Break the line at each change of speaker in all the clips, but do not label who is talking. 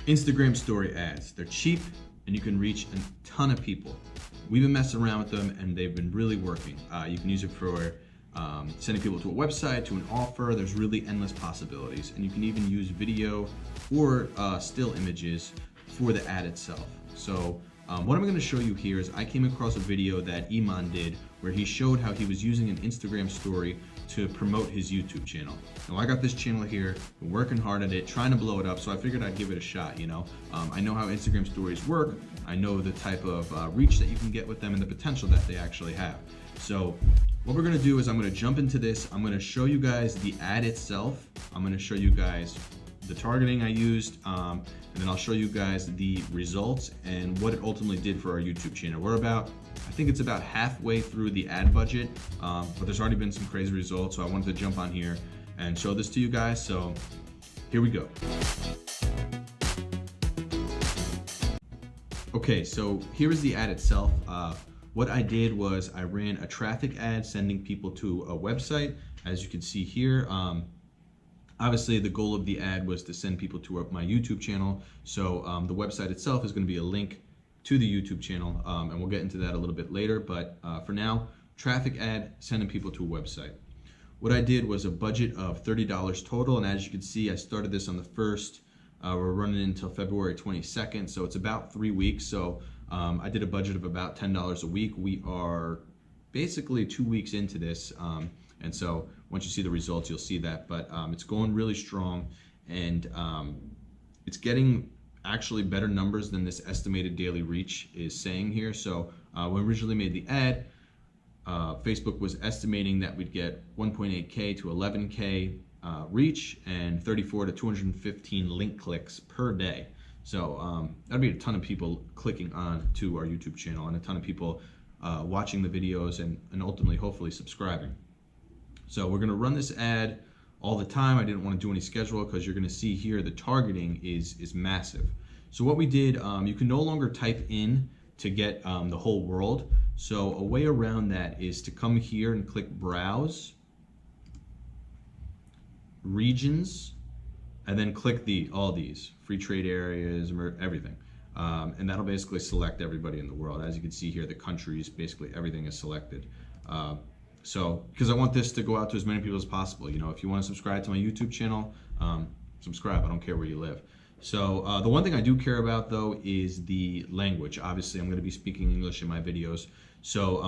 Instagram story ads. They're cheap and you can reach a ton of people. We've been messing around with them and they've been really working. You can use it for sending people to a website, to an offer. There's really endless possibilities. And you can even use video or still images for the ad itself. So what I'm going to show you here is I came across a video that Iman did where he showed how he was using an Instagram story to promote his YouTube channel. Now I got this channel here, been working hard at it, trying to blow it up, so I figured I'd give it a shot, you know. I know how Instagram stories work, I know the type of reach that you can get with them and the potential that they actually have. So what we're gonna do is I'm gonna jump into this, I'm gonna show you guys the ad itself, I'm gonna show you guys the targeting I used, and then I'll show you guys the results and what it ultimately did for our YouTube channel. I think it's about halfway through the ad budget, but there's already been some crazy results, so I wanted to jump on here and show this to you guys. So here we go. Okay, so here is the ad itself. What I did was I ran a traffic ad sending people to a website. As you can see here, obviously the goal of the ad was to send people to my YouTube channel. So the website itself is going to be a link to the YouTube channel, and we'll get into that a little bit later, but for now, traffic ad sending people to a website. What I did was a budget of $30 total, and as you can see, I started this on the 1st. We're running until February 22nd, so it's about 3 weeks. So I did a budget of about $10 a week. We are basically 2 weeks into this, and so once you see the results, you'll see that, but it's going really strong, and it's getting actually better numbers than this estimated daily reach is saying here. So when we originally made the ad, Facebook was estimating that we'd get 1.8K to 11K reach and 34 to 215 link clicks per day. So that'd be a ton of people clicking on to our YouTube channel and a ton of people watching the videos and ultimately hopefully subscribing. So we're gonna run this ad all the time. I didn't want to do any schedule because you're going to see here the targeting is massive. So what we did, you can no longer type in to get the whole world. So a way around that is to come here and click Browse, Regions, and then click all these free trade areas, everything. And that'll basically select everybody in the world. As you can see here, the countries, basically everything is selected. So, because I want this to go out to as many people as possible. You know, if you want to subscribe to my YouTube channel, subscribe. I don't care where you live. So the one thing I do care about though is the language. Obviously, I'm going to be speaking English in my videos. So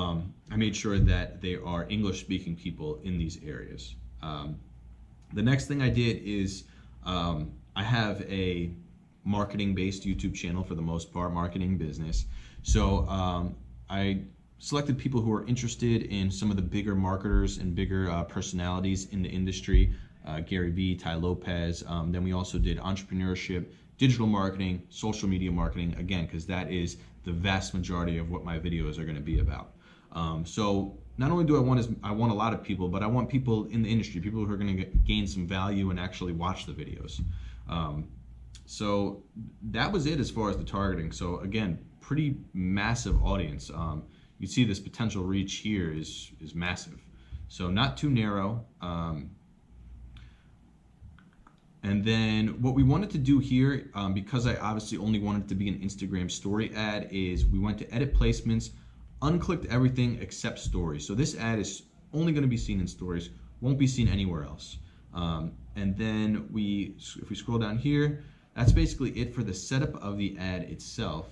I made sure that they are English speaking people in these areas. The next thing I did is I have a marketing based YouTube channel for the most part, marketing business. So I selected people who are interested in some of the bigger marketers and bigger personalities in the industry, Gary Vee, Ty Lopez. Then we also did entrepreneurship, digital marketing, social media marketing, again, because that is the vast majority of what my videos are going to be about. So not only do I want a lot of people, but I want people in the industry, people who are going to gain some value and actually watch the videos. So that was it as far as the targeting. So again, pretty massive audience. You see this potential reach here is massive. So not too narrow. And then what we wanted to do here, because I obviously only wanted it to be an Instagram story ad, is we went to edit placements, unclicked everything except stories. So this ad is only going to be seen in stories, won't be seen anywhere else. And then if we scroll down here, that's basically it for the setup of the ad itself.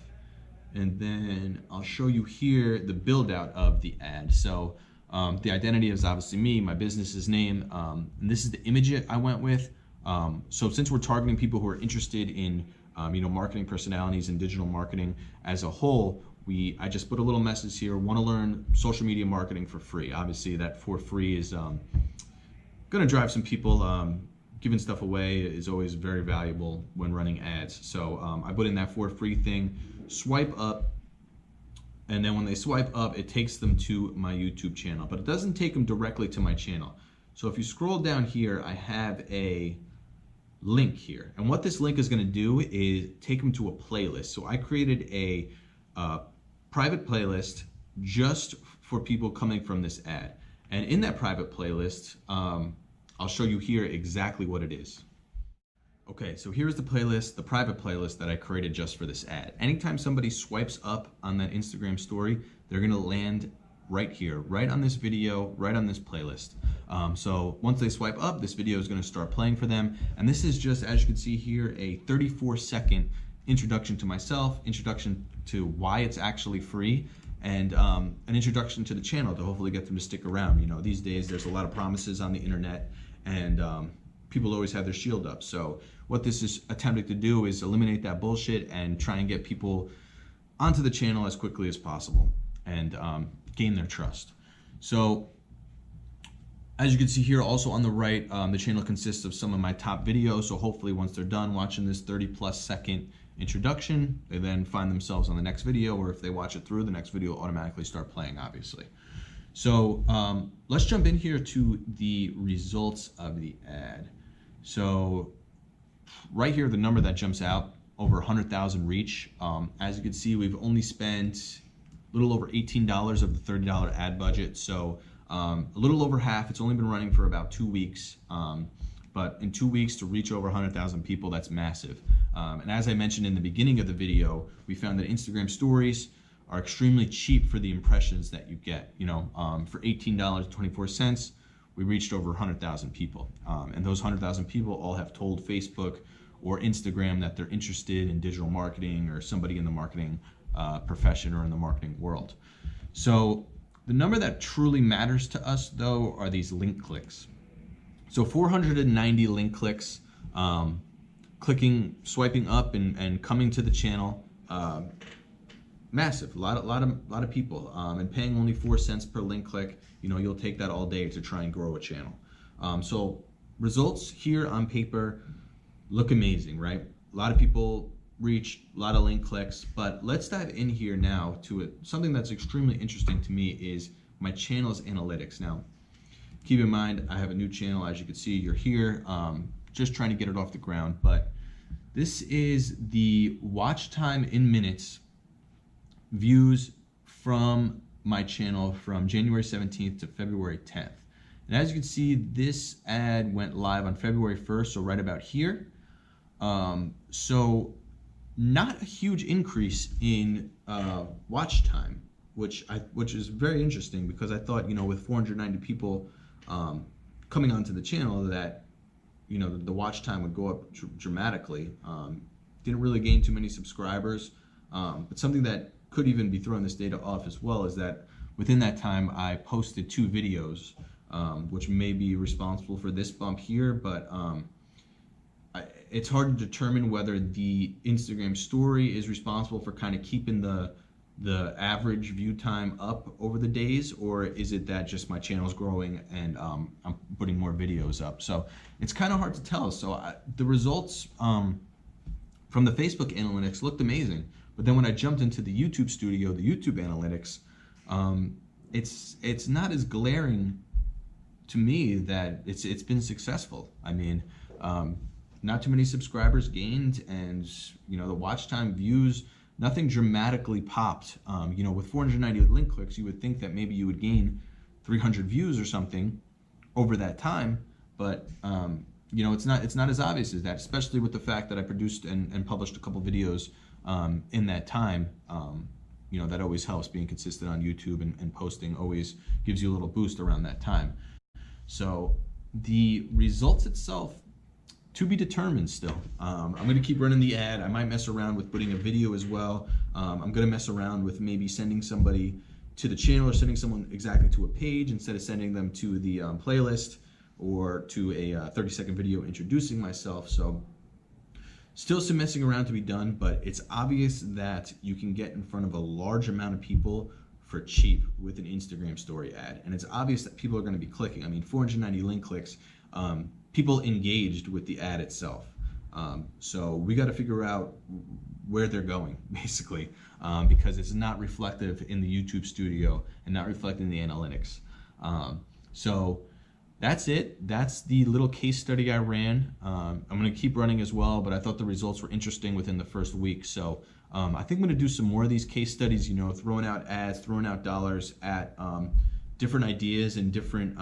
And then I'll show you here the build out of the ad. So the identity is obviously me, my business's name, and this is the image I went with. So since we're targeting people who are interested in marketing personalities and digital marketing as a whole, I just put a little message here, want to learn social media marketing for free. Obviously that for free is going to drive some people. Giving stuff away is always very valuable when running ads. So I put in that for free thing, swipe up, and then when they swipe up, it takes them to my YouTube channel, but it doesn't take them directly to my channel. So if you scroll down here, I have a link here. And what this link is going to do is take them to a playlist. So I created a private playlist just for people coming from this ad. And in that private playlist, I'll show you here exactly what it is. Okay, so here's the playlist, the private playlist that I created just for this ad. Anytime somebody swipes up on that Instagram story, they're gonna land right here, right on this video, right on this playlist. So once they swipe up, this video is gonna start playing for them. And this is just, as you can see here, a 34-second introduction to myself, introduction to why it's actually free, and an introduction to the channel to hopefully get them to stick around. You know, these days there's a lot of promises on the internet, and people always have their shield up. So what this is attempting to do is eliminate that bullshit and try and get people onto the channel as quickly as possible and gain their trust. So as you can see here, also on the right, the channel consists of some of my top videos. So hopefully once they're done watching this 30+ second introduction, they then find themselves on the next video, or if they watch it through, the next video will automatically start playing, obviously. So let's jump in here to the results of the ad. So right here, the number that jumps out, over 100,000 reach. As you can see, we've only spent a little over $18 of the $30 ad budget. So a little over half. It's only been running for about 2 weeks. But in 2 weeks to reach over 100,000 people, that's massive. And as I mentioned in the beginning of the video, we found that Instagram stories are extremely cheap for the impressions that you get. You know, for $18.24, we reached over 100,000 people. And those 100,000 people all have told Facebook or Instagram that they're interested in digital marketing or somebody in the marketing profession or in the marketing world. So the number that truly matters to us, though, are these link clicks. So 490 link clicks, swiping up and coming to the channel. Massive, a lot of people, and paying only 4 cents per link click. You know, you'll take that all day to try and grow a channel. So results here on paper look amazing, right? A lot of people reach, a lot of link clicks, but let's dive in here now to it. Something that's extremely interesting to me is my channel's analytics. Now, keep in mind, I have a new channel. As you can see, you're here, just trying to get it off the ground, but this is the watch time in minutes views from my channel from January 17th to February 10th. And as you can see, this ad went live on February 1st, so right about here. So not a huge increase in watch time, which is very interesting, because I thought, you know, with 490 people coming onto the channel, that, you know, the watch time would go up dramatically. Didn't really gain too many subscribers, but something that could even be throwing this data off as well is that within that time I posted 2 videos, which may be responsible for this bump here, but it's hard to determine whether the Instagram story is responsible for kind of keeping the average view time up over the days, or is it that just my channel's growing and I'm putting more videos up. So it's kind of hard to tell. So the results from the Facebook analytics looked amazing, but then when I jumped into the YouTube studio, the YouTube analytics, it's not as glaring to me that it's been successful. I mean, not too many subscribers gained, and, you know, the watch time, views, nothing dramatically popped. You know, with 490 link clicks, you would think that maybe you would gain 300 views or something over that time, but you know, it's not as obvious as that, especially with the fact that I produced and published a couple videos in that time. You know, that always helps. Being consistent on YouTube and posting always gives you a little boost around that time. So the results itself, to be determined still. I'm going to keep running the ad. I might mess around with putting a video as well. I'm going to mess around with maybe sending somebody to the channel or sending someone exactly to a page instead of sending them to the playlist or to a 30-second video introducing myself. So still some messing around to be done, but it's obvious that you can get in front of a large amount of people for cheap with an Instagram story ad. And it's obvious that people are going to be clicking. I mean, 490 link clicks. People engaged with the ad itself. So we got to figure out where they're going, basically, because it's not reflective in the YouTube studio and not reflected in the analytics. So that's it. That's the little case study I ran. I'm going to keep running as well, but I thought the results were interesting within the first week. So I think I'm going to do some more of these case studies, you know, throwing out ads, throwing out dollars at different ideas and different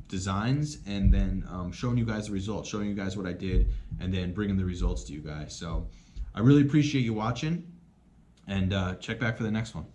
designs, and then showing you guys the results, showing you guys what I did, and then bringing the results to you guys. So I really appreciate you watching, and check back for the next one.